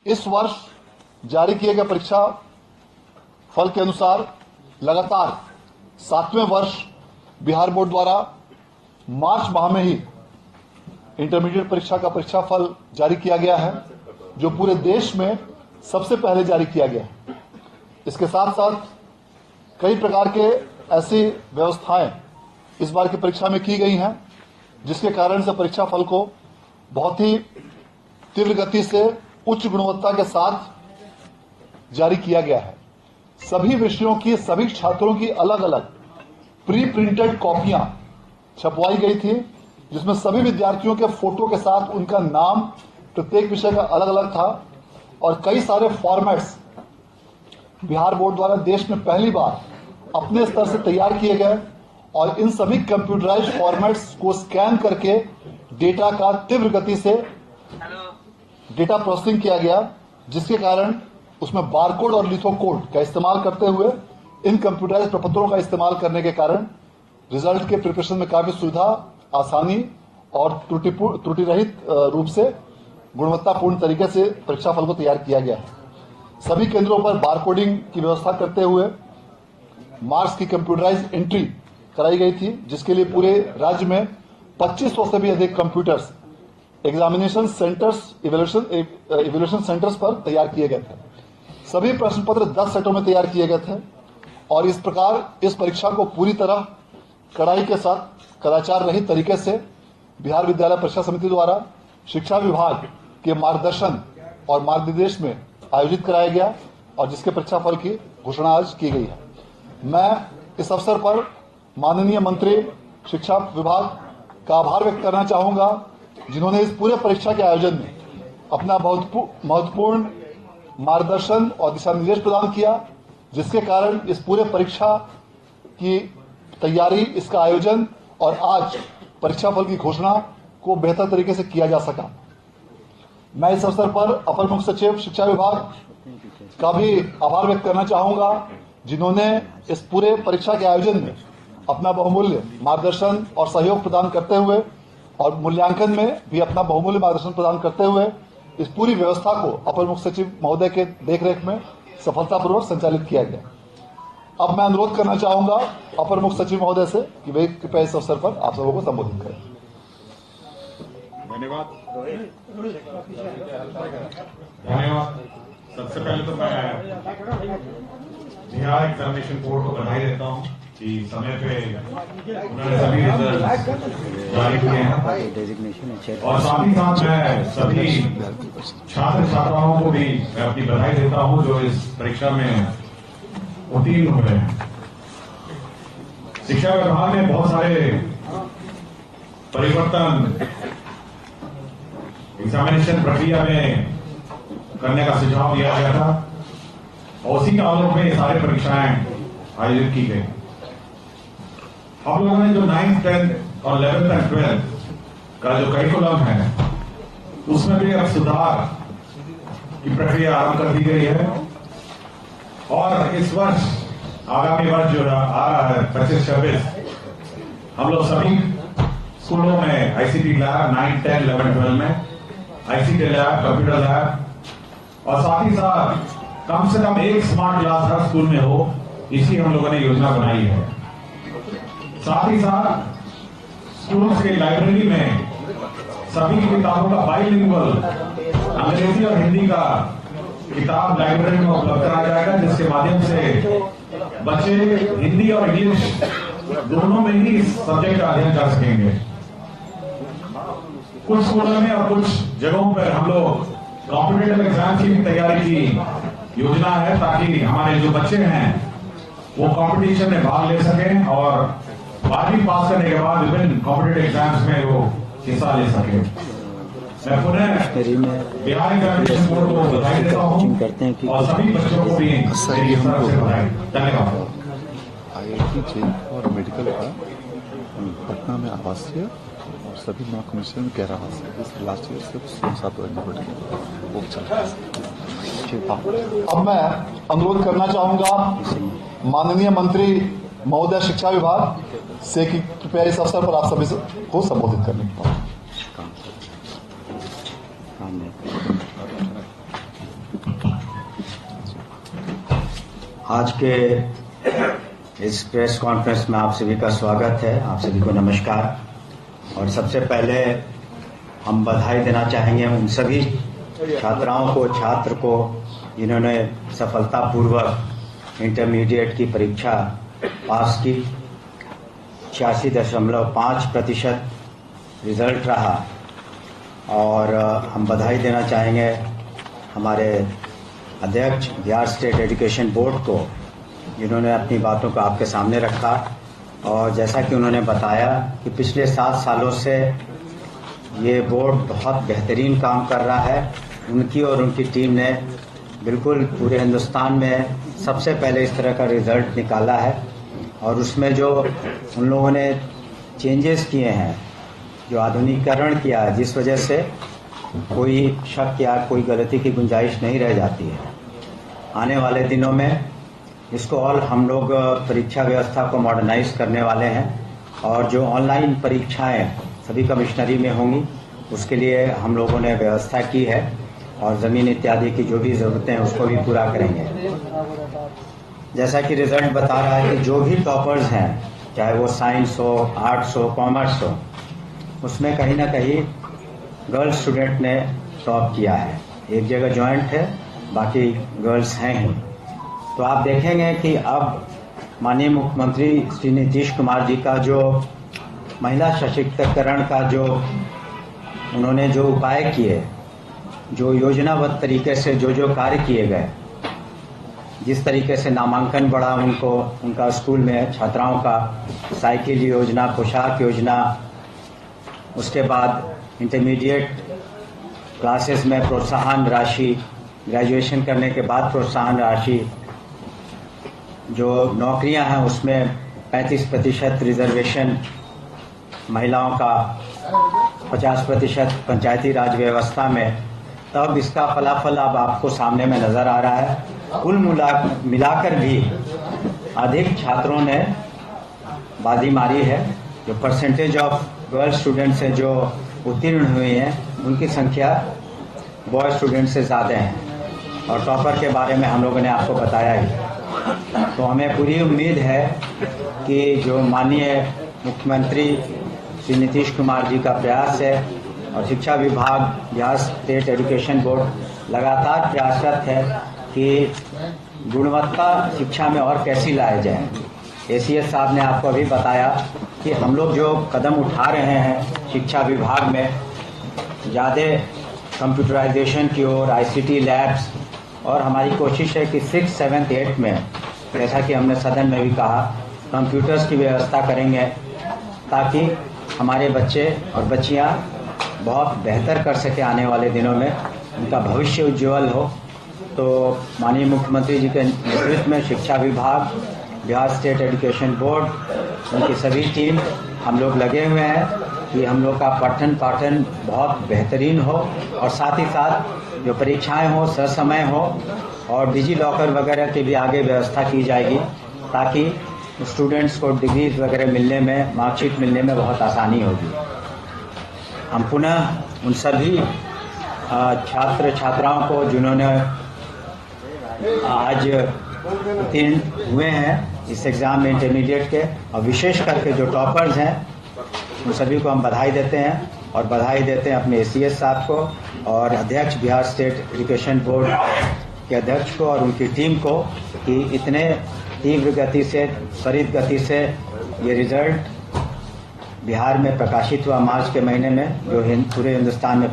इस वर्ष जारी किए गए परीक्षा फल के अनुसार लगातार 7वें वर्ष बिहार बोर्ड द्वारा मार्च माह में ही इंटरमीडिएट परीक्षा का परीक्षा फल जारी किया गया है, जो पूरे देश में सबसे पहले जारी किया गया है। इसके साथ साथ कई प्रकार के ऐसी व्यवस्थाएं इस बार की परीक्षा में की गई हैं, जिसके कारण से परीक्षा फल को बहुत ही तीव्र गति से उच्च गुणवत्ता के साथ जारी किया गया है। सभी विषयों की सभी छात्रों की अलग अलग प्री प्रिंटेड कॉपियां छपवाई गई थी, जिसमें सभी विद्यार्थियों के फोटो के साथ उनका नाम प्रत्येक विषय का अलग अलग था और कई सारे फॉर्मेट्स बिहार बोर्ड द्वारा देश में पहली बार अपने स्तर से तैयार किए गए और इन सभी कंप्यूटराइज्ड फॉर्मेट्स को स्कैन करके डेटा का तीव्र गति से डेटा प्रोसेसिंग किया गया, जिसके कारण उसमें बारकोड और लिथो कोड का इस्तेमाल करते हुए इन कंप्यूटराइज्ड प्रपत्रों का इस्तेमाल करने के कारण रिजल्ट के प्रिपरेशन में काफी सुविधा, आसानी और त्रुटि रहित रूप से गुणवत्तापूर्ण तरीके से परीक्षा फल को तैयार किया गया है। सभी केंद्रों पर बारकोडिंग की व्यवस्था करते हुए मार्क्स की कंप्यूटराइज्ड एंट्री कराई गई थी, जिसके लिए पूरे राज्य में 2500 से भी अधिक computers examination centres, evaluation centres पर तैयार किए गए थे। सभी प्रश्न पत्र 10 सेटों में तैयार किए गए थे और इस प्रकार इस परीक्षा को पूरी तरह कड़ाई के साथ कदाचार रहित तरीके से बिहार विद्यालय परीक्षा समिति द्वारा शिक्षा विभाग के मार्गदर्शन और मार्गनिर्देश में आयोजित कराया गया और जिसके परीक्षा फल की घोषणा आज की गई है। मैं इस अवसर पर माननीय मंत्री शिक्षा विभाग का आभार व्यक्त करना चाहूंगा, जिन्होंने इस पूरे परीक्षा के आयोजन में अपना बहुत महत्वपूर्ण मार्गदर्शन और दिशा निर्देश प्रदान किया, जिसके कारण इस पूरे परीक्षा की तैयारी, इसका आयोजन और आज परीक्षा फल की घोषणा को बेहतर तरीके से किया जा सका। मैं इस अवसर पर अपर मुख्य सचिव शिक्षा विभाग का भी आभार व्यक्त करना चाहूंगा, जिन्होंने इस पूरे परीक्षा के आयोजन में अपना बहुमूल्य मार्गदर्शन और सहयोग प्रदान करते हुए और मूल्यांकन में भी अपना बहुमूल्य मार्गदर्शन प्रदान करते हुए इस पूरी व्यवस्था को अपर मुख्य सचिव महोदय के देखरेख में सफलतापूर्वक संचालित किया गया। अब मैं अनुरोध करना चाहूंगा अपर मुख्य सचिव महोदय से कि वे कृपया इस अवसर पर आप सबों को संबोधित करें। धन्यवाद। सबसे पहले तो मैं बिहार एग्जामिनेशन बोर्ड को बधाई देता हूँ कि समय पे उन्होंने सभी रिजल्ट जारी किए हैं और साथ ही साथ मैं सभी छात्र छात्राओं को भी मैं अपनी बधाई देता हूँ जो इस परीक्षा में उत्तीर्ण हुए हैं। शिक्षा विभाग में बहुत सारे परिवर्तन एग्जामिनेशन प्रक्रिया में करने का सुझाव दिया गया था और उसी के आलोक में सारे परीक्षाएं आयोजित की गई। हम लोगों ने जो 9th, 10th और 11th एंड 12th का जो करिकुलम है उसमें भी अब सुधार की प्रक्रिया आरंभ कर दी गई है और इस वर्ष आगामी वर्ष जो आ रहा है 25-26 हम लोग सभी स्कूलों में आईसीटी लैब 9, 10, 11, 12 में आईसीटी लैब, कंप्यूटर लैब और साथ ही साथ कम से कम एक स्मार्ट क्लास हर स्कूल में हो, इसी हम लोगों ने योजना बनाई है। साथ ही साथ स्कूलों की लाइब्रेरी में सभी किताबों का बाइलिंगुअल अंग्रेजी और हिंदी का किताब लाइब्रेरी में उपलब्ध कराया जाएगा, जिसके माध्यम से बच्चे हिंदी और इंग्लिश दोनों में ही इस सब्जेक्ट का अध्ययन कर सकेंगे। कुछ स्कूलों में और कुछ जगहों पर हम लोग कॉम्पिटिटिव एग्जाम की भी तैयारी की योजना है, ताकि हमारे जो बच्चे हैं वो कंपटीशन में भाग ले सकें और 12वीं पास करने के बाद विभिन्न कॉम्पिटिटिव एग्जाम्स में वो हिस्सा ले सके। मैं पुनः बिहार एग्जामिनेशन बोर्ड को बधाई देता हूँ और सभी बच्चों को भी मेरी तरफ से बधाई। धन्यवाद। IIT जेई और मेडिकल का पटना में आवासीय और सभी नॉन कमर्शियल में गैर आवासीय लास्ट ईयर से 7 वो चल रहा है। अब मैं अनुरोध करना चाहूंगा माननीय मंत्री महोदय शिक्षा विभाग से कि कृपया इस अवसर पर आप सभी को संबोधित करने की आज के इस प्रेस कॉन्फ्रेंस में आप सभी का स्वागत है। आप सभी को नमस्कार। और सबसे पहले हम बधाई देना चाहेंगे उन सभी छात्राओं को, छात्र को जिन्होंने सफलतापूर्वक इंटरमीडिएट की परीक्षा पास की। 86.5% रिजल्ट रहा। और हम बधाई देना चाहेंगे हमारे अध्यक्ष बिहार स्टेट एजुकेशन बोर्ड को, जिन्होंने अपनी बातों को आपके सामने रखा। और जैसा कि उन्होंने बताया कि पिछले 7 सालों से ये बोर्ड बहुत बेहतरीन काम कर रहा है। उनकी और उनकी टीम ने बिल्कुल पूरे हिंदुस्तान में सबसे पहले इस तरह का रिज़ल्ट निकाला है। और उसमें जो उन लोगों ने चेंजेस किए हैं, जो आधुनिकीकरण किया है, जिस वजह से कोई शक या कोई गलती की गुंजाइश नहीं रह जाती है। आने वाले दिनों में इसको और हम लोग परीक्षा व्यवस्था को मॉडर्नाइज करने वाले हैं। और जो ऑनलाइन परीक्षाएं सभी कमिश्नरी में होंगी, उसके लिए हम लोगों ने व्यवस्था की है। और ज़मीन इत्यादि की जो भी ज़रूरतें हैं उसको भी पूरा करेंगे। जैसा कि रिज़ल्ट बता रहा है कि जो भी टॉपर्स हैं, चाहे वो साइंस हो, आर्ट्स हो, कॉमर्स हो, उसमें कहीं ना कहीं गर्ल्स स्टूडेंट ने टॉप किया है। एक जगह जॉइंट है, बाकी गर्ल्स हैं ही। तो आप देखेंगे कि अब माननीय मुख्यमंत्री श्री नीतीश कुमार जी का जो महिला सशक्तिकरण का जो उन्होंने जो उपाय किए, जो योजनाबद्ध तरीके से जो कार्य किए गए, जिस तरीके से नामांकन बढ़ा उनको, उनका स्कूल में छात्राओं का साइकिल योजना, पोशाक योजना, उसके बाद इंटरमीडिएट क्लासेस में प्रोत्साहन राशि, ग्रेजुएशन करने के बाद प्रोत्साहन राशि, जो नौकरियां हैं उसमें 35% रिजर्वेशन महिलाओं का, 50% पंचायती राज व्यवस्था में, तब इसका फलाफल अब आपको सामने में नज़र आ रहा है। कुल मिलाकर भी अधिक छात्रों ने बाजी मारी है। जो परसेंटेज ऑफ गर्ल स्टूडेंट से जो उत्तीर्ण हुए हैं, उनकी संख्या बॉय स्टूडेंट से ज़्यादा है। और टॉपर के बारे में हम लोगों ने आपको बताया ही। तो हमें पूरी उम्मीद है कि जो माननीय मुख्यमंत्री श्री नीतीश कुमार जी का प्रयास है और शिक्षा विभाग, बिहार स्टेट एजुकेशन बोर्ड लगातार प्रयासरत है कि गुणवत्ता शिक्षा में और कैसी लाया जाए। एसीएस साहब ने आपको अभी बताया कि हम लोग जो कदम उठा रहे हैं शिक्षा विभाग में, ज़्यादा कंप्यूटराइजेशन की ओर, आईसीटी लैब्स, और हमारी कोशिश है कि 6, 7, 8 में, जैसा कि हमने सदन में भी कहा, कंप्यूटर्स की व्यवस्था करेंगे ताकि हमारे बच्चे और बच्चियां बहुत बेहतर कर सके आने वाले दिनों में, उनका भविष्य उज्ज्वल हो। तो माननीय मुख्यमंत्री जी के नेतृत्व में शिक्षा विभाग, बिहार स्टेट एजुकेशन बोर्ड, उनकी सभी टीम, हम लोग लगे हुए हैं कि हम लोग का पठन पाठन बहुत बेहतरीन हो और साथ ही साथ जो परीक्षाएं हो ससमय हो, और डिजी लॉकर वगैरह की भी आगे व्यवस्था की जाएगी ताकि स्टूडेंट्स को डिग्रीज वगैरह मिलने में, मार्कशीट मिलने में बहुत आसानी होगी। हम पुनः उन सभी छात्र छात्राओं को जिन्होंने आज उत्तीर्ण हुए हैं इस एग्ज़ाम में इंटरमीडिएट के, और विशेष करके जो टॉपर्स हैं, उन सभी को हम बधाई देते हैं। और बधाई देते हैं अपने एसीएस साहब को और अध्यक्ष बिहार स्टेट एजुकेशन बोर्ड के अध्यक्ष को और उनकी टीम को कि इतने तीव्र गति से, त्वरित गति से ये रिजल्ट बिहार में प्रकाशित हुआ मार्च के महीने में, जो पूरे हिंदुस्तान में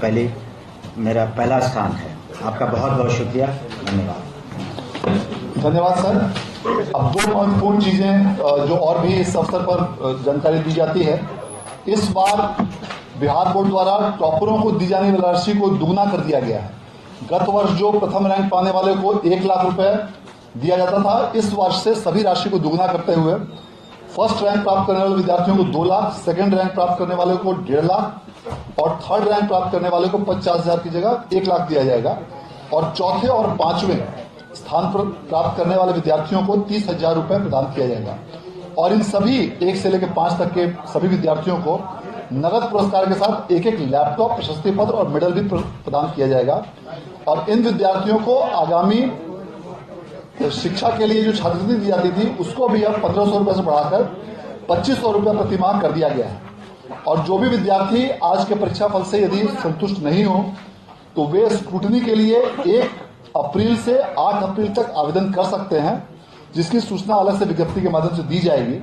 मेरा पहला स्थान है। आपका बहुत बहुत शुक्रिया, धन्यवाद। धन्यवाद सर। अब 2 महत्वपूर्ण चीजें जो और भी इस अवसर पर जानकारी दी जाती है। इस बार बिहार बोर्ड द्वारा टॉपरों को दी जाने वाली राशि को दुगना कर दिया गया है। गत वर्ष जो प्रथम रैंक पाने वाले को 1 लाख रुपए दिया जाता था, इस वर्ष से सभी राशि को दुगना करते हुए फर्स्ट रैंक प्राप्त करने वाले विद्यार्थियों को 2 लाख, सेकंड रैंक प्राप्त करने वाले को 1.5 लाख और थर्ड रैंक प्राप्त करने वाले को 50,000 की जगह 1 लाख दिया जाएगा। और चौथे और 5वें स्थान पर प्राप्त करने वाले विद्यार्थियों को 30,000 रुपए प्रदान किया जाएगा। और इन सभी 1 से लेकर 5 तक के सभी विद्यार्थियों को नगद पुरस्कार के साथ एक लैपटॉप, प्रशस्ति पत्र और मेडल भी प्रदान किया जाएगा। और इन विद्यार्थियों को आगामी शिक्षा के लिए जो छात्रवृत्ति दी जाती थी उसको भी अब 1500 रुपये से बढ़ाकर 2500 रुपये प्रतिमाह कर दिया गया है। और जो भी विद्यार्थी आज के परीक्षा फल से यदि संतुष्ट नहीं हो तो वे स्क्रूटनी के लिए 1 अप्रैल से 8 अप्रैल तक आवेदन कर सकते हैं, जिसकी सूचना अलग से विज्ञप्ति के माध्यम से दी जाएगी।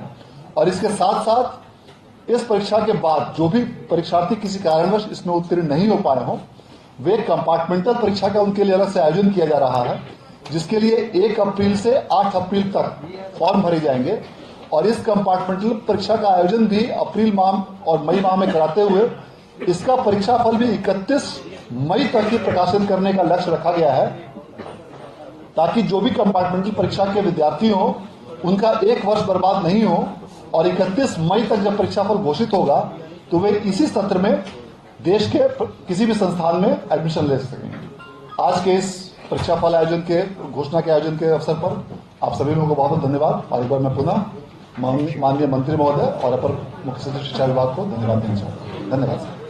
और इसके साथ साथ इस परीक्षा के बाद जो भी परीक्षार्थी किसी कारणवश इसमें उत्तीर्ण नहीं हो पाए हों, वे कंपार्टमेंटल परीक्षा का उनके लिए अलग से आयोजन किया जा रहा है, जिसके लिए 1 अप्रैल से 8 अप्रैल तक फॉर्म भरे जाएंगे। और इस कंपार्टमेंटल परीक्षा का आयोजन भी अप्रैल माह और मई माह में कराते हुए इसका परीक्षा फल भी 31 मई तक ही प्रकाशित करने का लक्ष्य रखा गया है, ताकि जो भी कंपार्टमेंटल परीक्षा के विद्यार्थी हों उनका 1 वर्ष बर्बाद नहीं हो और 31 मई तक जब परीक्षा फल घोषित होगा तो वे इसी सत्र में देश के किसी भी संस्थान में एडमिशन ले सकेंगे। आज के इस परीक्षा फल आयोजन के घोषणा के आयोजन के अवसर पर आप सभी लोगों को बहुत बहुत धन्यवाद। और एक बार मैं पुनः माननीय मंत्री महोदय और अपर मुख्य सचिव शिक्षा विभाग को धन्यवाद देना चाहता हूँ। धन्यवाद।